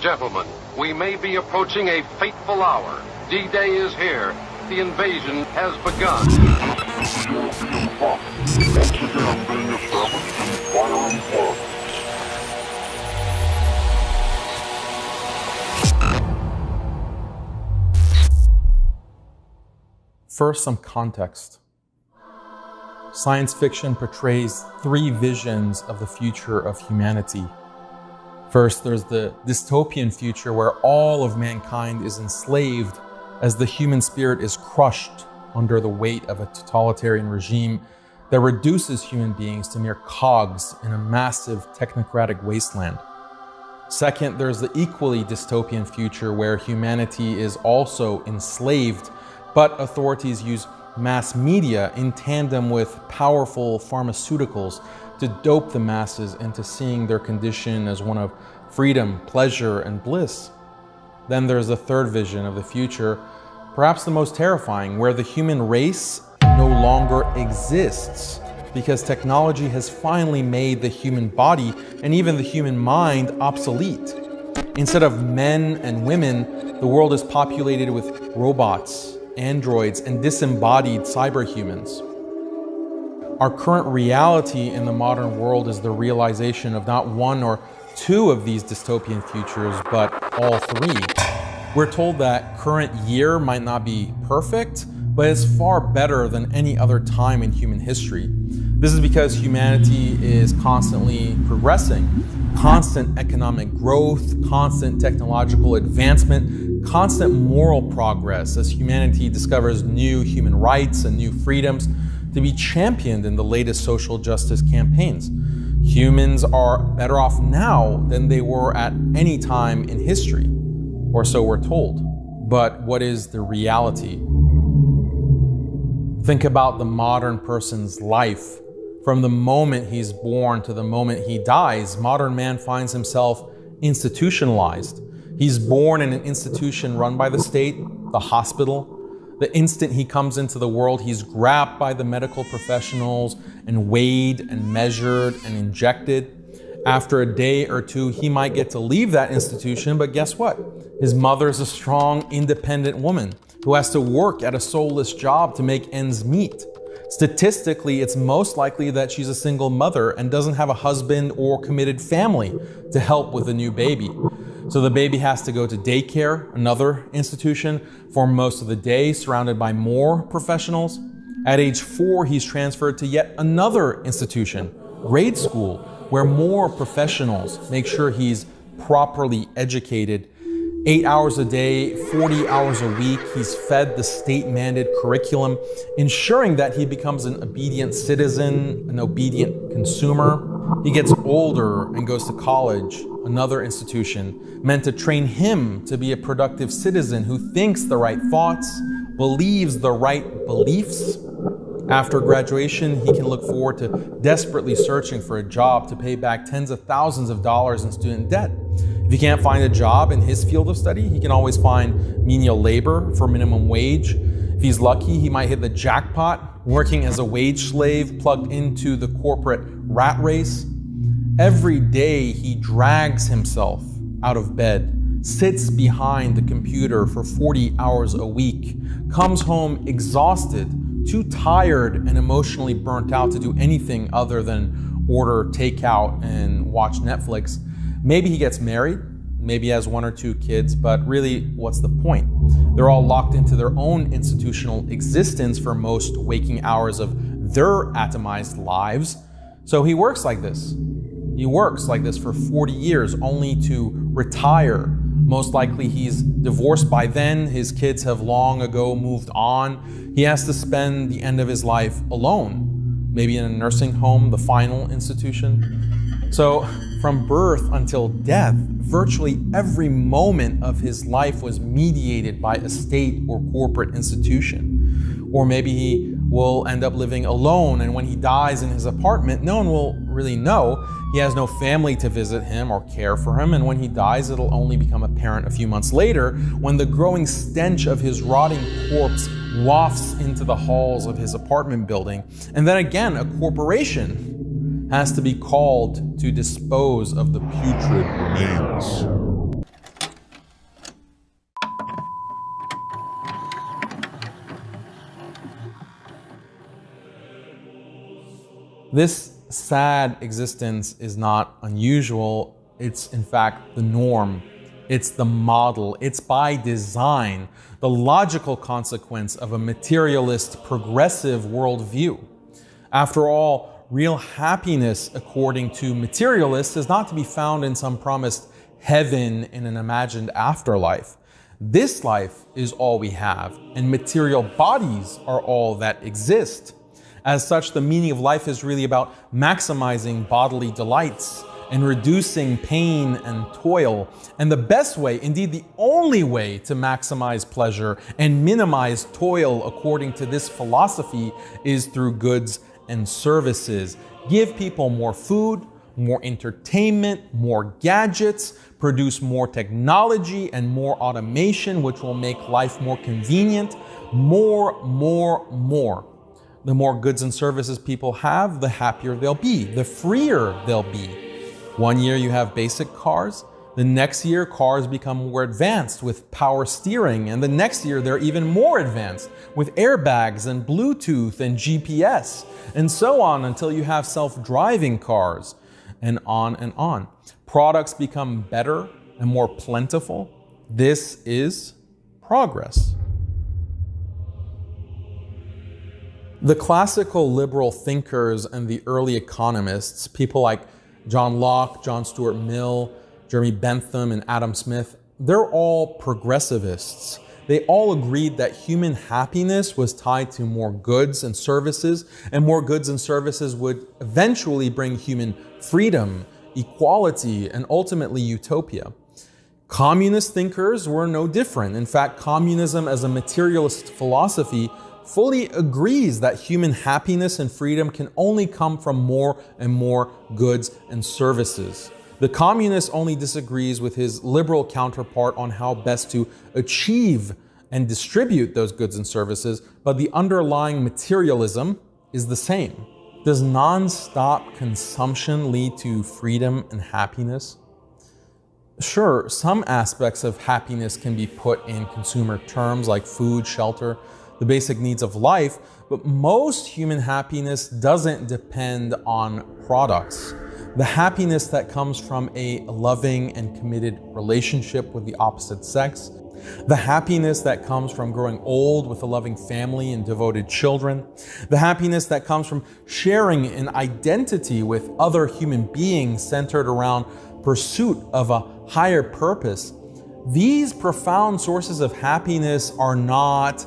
gentlemen, we may be approaching a fateful hour. D-Day is here. The invasion has begun. First, some context. Science fiction portrays three visions of the future of humanity. First, there's the dystopian future where all of mankind is enslaved as the human spirit is crushed under the weight of a totalitarian regime that reduces human beings to mere cogs in a massive technocratic wasteland. Second, there's the equally dystopian future where humanity is also enslaved, but authorities use mass media in tandem with powerful pharmaceuticals to dope the masses into seeing their condition as one of freedom, pleasure, and bliss. Then there's the third vision of the future, perhaps the most terrifying, where the human race no longer exists because technology has finally made the human body and even the human mind obsolete. Instead of men and women, the world is populated with robots, androids, and disembodied cyberhumans. Our current reality in the modern world is the realization of not one or two of these dystopian futures, but all three. We're told that current year might not be perfect, but it's far better than any other time in human history. This is because humanity is constantly progressing. Constant economic growth, constant technological advancement, constant moral progress as humanity discovers new human rights and new freedoms to be championed in the latest social justice campaigns. Humans are better off now than they were at any time in history, or so we're told. But what is the reality? Think about the modern person's life. From the moment he's born to the moment he dies, modern man finds himself institutionalized. He's born in an institution run by the state, the hospital. The instant he comes into the world, he's grabbed by the medical professionals and weighed and measured and injected. After a day or two, he might get to leave that institution, but guess what? His mother's a strong, independent woman who has to work at a soulless job to make ends meet. Statistically, it's most likely that she's a single mother and doesn't have a husband or committed family to help with a new baby. So the baby has to go to daycare, another institution, for most of the day, surrounded by more professionals. At age 4, he's transferred to yet another institution, grade school, where more professionals make sure he's properly educated. 8 hours a day, 40 hours a week, he's fed the state-mandated curriculum, ensuring that he becomes an obedient citizen, an obedient consumer. He gets older and goes to college, another institution, meant to train him to be a productive citizen who thinks the right thoughts, believes the right beliefs. After graduation, he can look forward to desperately searching for a job to pay back tens of thousands of dollars in student debt. If he can't find a job in his field of study, he can always find menial labor for minimum wage. If he's lucky, he might hit the jackpot, working as a wage slave plugged into the corporate rat race. Every day he drags himself out of bed, sits behind the computer for 40 hours a week, comes home exhausted, too tired and emotionally burnt out to do anything other than order takeout and watch Netflix. Maybe he gets married, maybe he has 1 or 2 kids, but really, what's the point? They're all locked into their own institutional existence for most waking hours of their atomized lives. So he works like this. He works like this for 40 years, only to retire. Most likely he's divorced by then, his kids have long ago moved on. He has to spend the end of his life alone, maybe in a nursing home, the final institution. So from birth until death, virtually every moment of his life was mediated by a state or corporate institution. Or maybe he will end up living alone, and when he dies in his apartment, no one will really know. He has no family to visit him or care for him, and when he dies, it'll only become apparent a few months later when the growing stench of his rotting corpse wafts into the halls of his apartment building. And then again, a corporation has to be called to dispose of the putrid remains. This sad existence is not unusual. It's in fact the norm. It's the model. It's by design, the logical consequence of a materialist, progressive worldview. After all, real happiness, according to materialists, is not to be found in some promised heaven in an imagined afterlife. This life is all we have, and material bodies are all that exist. As such, the meaning of life is really about maximizing bodily delights and reducing pain and toil. And the best way, indeed the only way, to maximize pleasure and minimize toil according to this philosophy is through goods and services. Give people more food, more entertainment, more gadgets, produce more technology and more automation, which will make life more convenient. More. The more goods and services people have, the happier they'll be, the freer they'll be. One year you have basic cars, the next year cars become more advanced with power steering, and the next year they're even more advanced with airbags and Bluetooth and GPS, and so on until you have self-driving cars, and on and on. Products become better and more plentiful. This is progress. The classical liberal thinkers and the early economists, people like John Locke, John Stuart Mill, Jeremy Bentham, and Adam Smith, they're all progressivists. They all agreed that human happiness was tied to more goods and services, and more goods and services would eventually bring human freedom, equality, and ultimately utopia. Communist thinkers were no different. In fact, communism as a materialist philosophy fully agrees that human happiness and freedom can only come from more and more goods and services. The communist only disagrees with his liberal counterpart on how best to achieve and distribute those goods and services, but the underlying materialism is the same. Does non-stop consumption lead to freedom and happiness? Sure, some aspects of happiness can be put in consumer terms like food, shelter, the basic needs of life, but most human happiness doesn't depend on products. The happiness that comes from a loving and committed relationship with the opposite sex, the happiness that comes from growing old with a loving family and devoted children, the happiness that comes from sharing an identity with other human beings centered around pursuit of a higher purpose. These profound sources of happiness are not,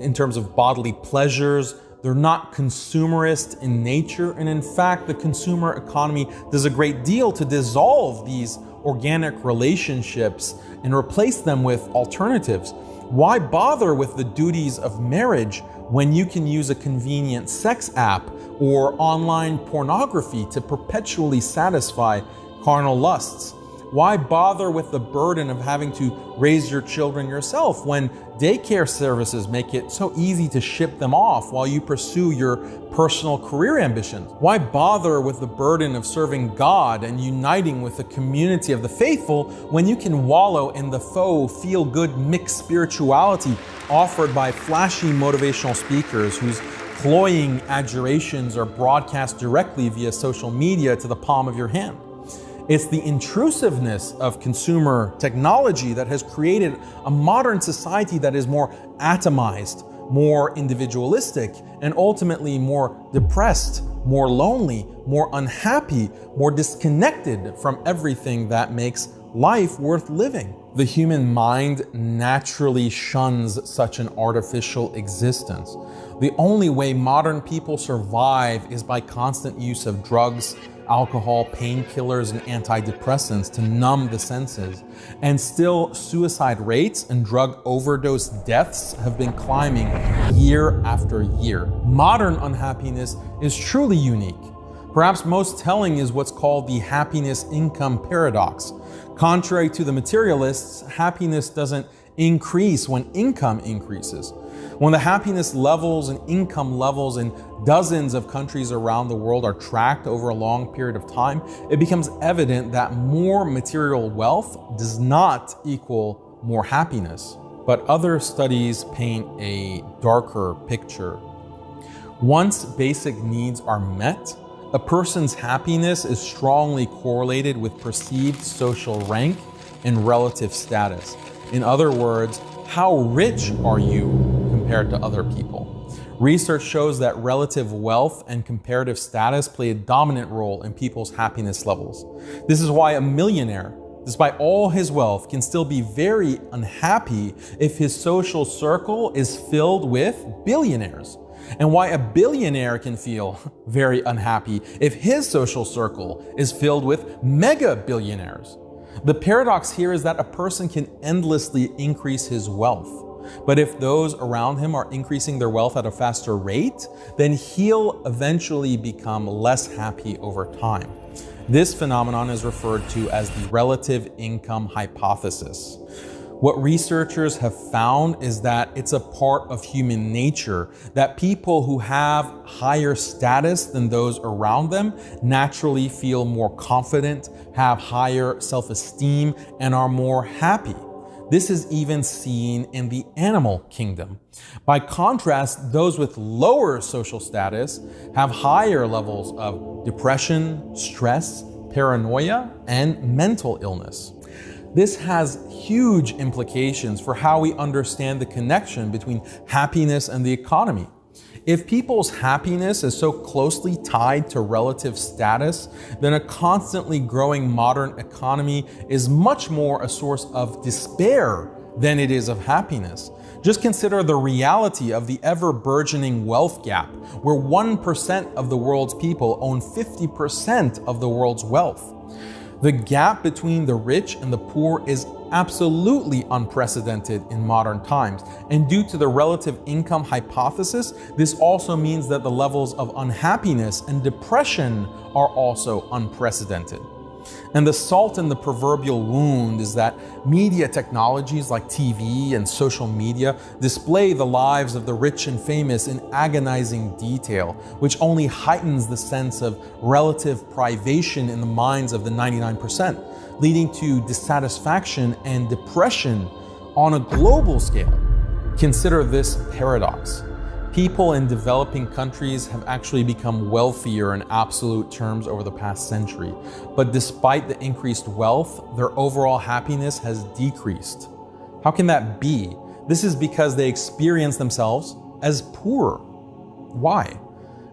in terms of bodily pleasures, they're not consumerist in nature. And in fact, the consumer economy does a great deal to dissolve these organic relationships and replace them with alternatives. Why bother with the duties of marriage when you can use a convenient sex app or online pornography to perpetually satisfy carnal lusts? Why bother with the burden of having to raise your children yourself when daycare services make it so easy to ship them off while you pursue your personal career ambitions? Why bother with the burden of serving God and uniting with the community of the faithful when you can wallow in the faux feel-good mixed spirituality offered by flashy motivational speakers whose cloying adjurations are broadcast directly via social media to the palm of your hand? It's the intrusiveness of consumer technology that has created a modern society that is more atomized, more individualistic, and ultimately more depressed, more lonely, more unhappy, more disconnected from everything that makes life worth living. The human mind naturally shuns such an artificial existence. The only way modern people survive is by constant use of drugs, alcohol, painkillers, and antidepressants to numb the senses. And still, suicide rates and drug overdose deaths have been climbing year after year. Modern unhappiness is truly unique. Perhaps most telling is what's called the happiness income paradox. Contrary to the materialists, happiness doesn't increase when income increases. When the happiness levels and income levels in dozens of countries around the world are tracked over a long period of time, it becomes evident that more material wealth does not equal more happiness. But other studies paint a darker picture. Once basic needs are met, A person's happiness is strongly correlated with perceived social rank and relative status. In other words, how rich are you compared to other people? Research shows that relative wealth and comparative status play a dominant role in people's happiness levels. This is why a millionaire, despite all his wealth, can still be very unhappy if his social circle is filled with billionaires. And why a billionaire can feel very unhappy if his social circle is filled with mega billionaires. The paradox here is that a person can endlessly increase his wealth. But if those around him are increasing their wealth at a faster rate, then he'll eventually become less happy over time. This phenomenon is referred to as the relative income hypothesis. What researchers have found is that it's a part of human nature that people who have higher status than those around them naturally feel more confident, have higher self-esteem, and are more happy. This is even seen in the animal kingdom. By contrast, those with lower social status have higher levels of depression, stress, paranoia, and mental illness. This has huge implications for how we understand the connection between happiness and the economy. If people's happiness is so closely tied to relative status, then a constantly growing modern economy is much more a source of despair than it is of happiness. Just consider the reality of the ever-burgeoning wealth gap, where 1% of the world's people own 50% of the world's wealth. The gap between the rich and the poor is absolutely unprecedented in modern times. And due to the relative income hypothesis, this also means that the levels of unhappiness and depression are also unprecedented. And the salt in the proverbial wound is that media technologies like TV and social media display the lives of the rich and famous in agonizing detail, which only heightens the sense of relative privation in the minds of the 99%, leading to dissatisfaction and depression on a global scale. Consider this paradox. People in developing countries have actually become wealthier in absolute terms over the past century. But despite the increased wealth, their overall happiness has decreased. How can that be? This is because they experience themselves as poor. Why?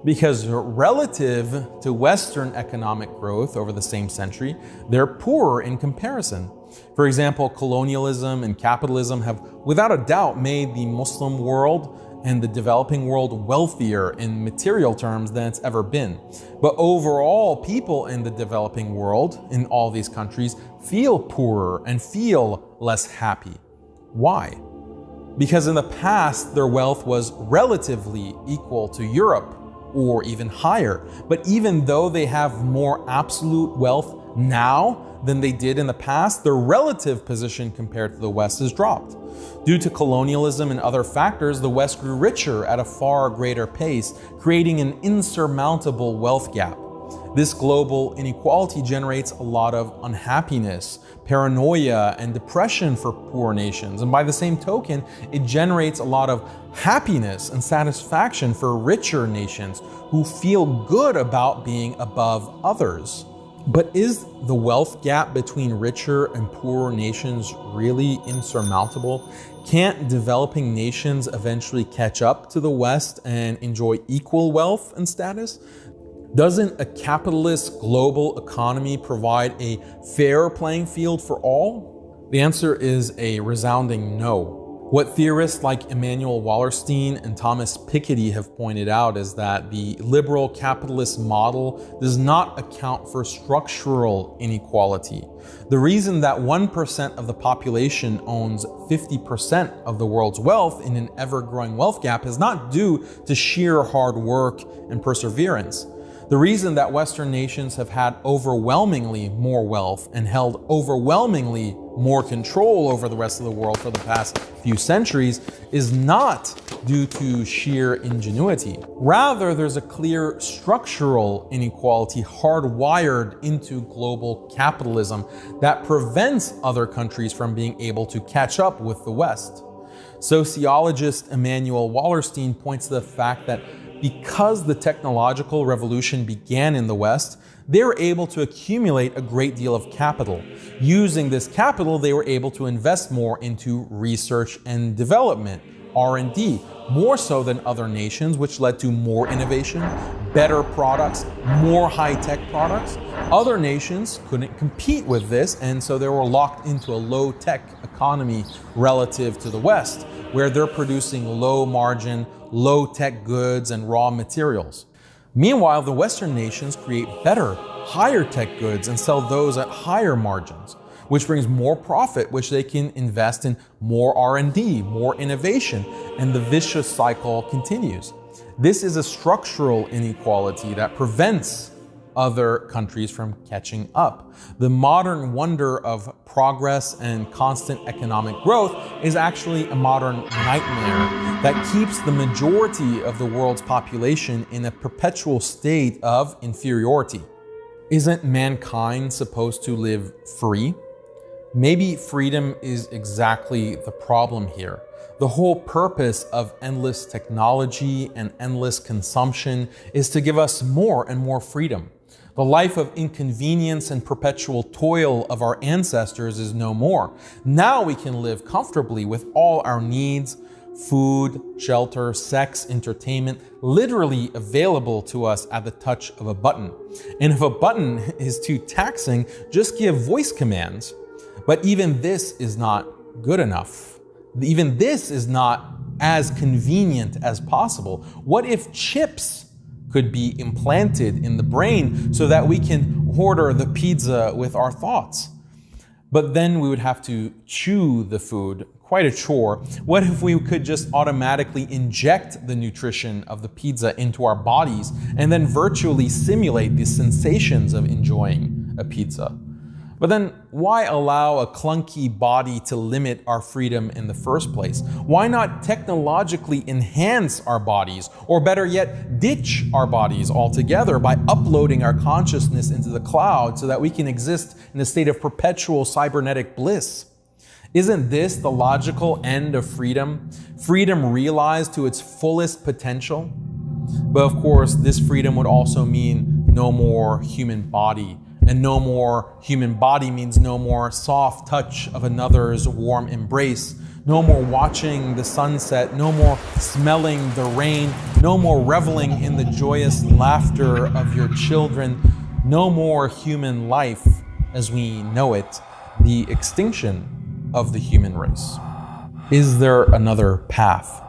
Because relative to Western economic growth over the same century, they're poorer in comparison. For example, colonialism and capitalism have without a doubt made the Muslim world and the developing world wealthier in material terms than it's ever been. But overall, people in the developing world, in all these countries, feel poorer and feel less happy. Why? Because in the past, their wealth was relatively equal to Europe, or even higher. But even though they have more absolute wealth now than they did in the past, their relative position compared to the West has dropped. Due to colonialism and other factors, the West grew richer at a far greater pace, creating an insurmountable wealth gap. This global inequality generates a lot of unhappiness, paranoia, and depression for poor nations. And by the same token, it generates a lot of happiness and satisfaction for richer nations who feel good about being above others. But is the wealth gap between richer and poorer nations really insurmountable? Can't developing nations eventually catch up to the West and enjoy equal wealth and status? Doesn't a capitalist global economy provide a fair playing field for all? The answer is a resounding no. What theorists like Immanuel Wallerstein and Thomas Piketty have pointed out is that the liberal capitalist model does not account for structural inequality. The reason that 1% of the population owns 50% of the world's wealth in an ever-growing wealth gap is not due to sheer hard work and perseverance. The reason that Western nations have had overwhelmingly more wealth and held overwhelmingly more control over the rest of the world for the past few centuries is not due to sheer ingenuity. Rather, there's a clear structural inequality hardwired into global capitalism that prevents other countries from being able to catch up with the West. Sociologist Immanuel Wallerstein points to the fact that Because the technological revolution began in the West, they were able to accumulate a great deal of capital. Using this capital, they were able to invest more into research and development, R&D, more so than other nations, which led to more innovation, better products, more high-tech products. Other nations couldn't compete with this, and so they were locked into a low-tech economy relative to the West, where they're producing low-margin, low-tech goods and raw materials. Meanwhile, the Western nations create better, higher-tech goods and sell those at higher margins, which brings more profit, which they can invest in more R&D, more innovation, and the vicious cycle continues. This is a structural inequality that prevents other countries from catching up. The modern wonder of progress and constant economic growth is actually a modern nightmare that keeps the majority of the world's population in a perpetual state of inferiority. Isn't mankind supposed to live free? Maybe freedom is exactly the problem here. The whole purpose of endless technology and endless consumption is to give us more and more freedom. The life of inconvenience and perpetual toil of our ancestors is no more. Now we can live comfortably with all our needs, food, shelter, sex, entertainment, literally available to us at the touch of a button. And if a button is too taxing, just give voice commands. But even this is not good enough. Even this is not as convenient as possible. What if chips could be implanted in the brain so that we can order the pizza with our thoughts? But then we would have to chew the food, quite a chore. What if we could just automatically inject the nutrition of the pizza into our bodies and then virtually simulate the sensations of enjoying a pizza? But then why allow a clunky body to limit our freedom in the first place? Why not technologically enhance our bodies, or better yet, ditch our bodies altogether by uploading our consciousness into the cloud so that we can exist in a state of perpetual cybernetic bliss? Isn't this the logical end of freedom? Freedom realized to its fullest potential? But of course, this freedom would also mean no more human body. And no more human body means no more soft touch of another's warm embrace, no more watching the sunset, no more smelling the rain, no more reveling in the joyous laughter of your children, no more human life as we know it, the extinction of the human race. Is there another path?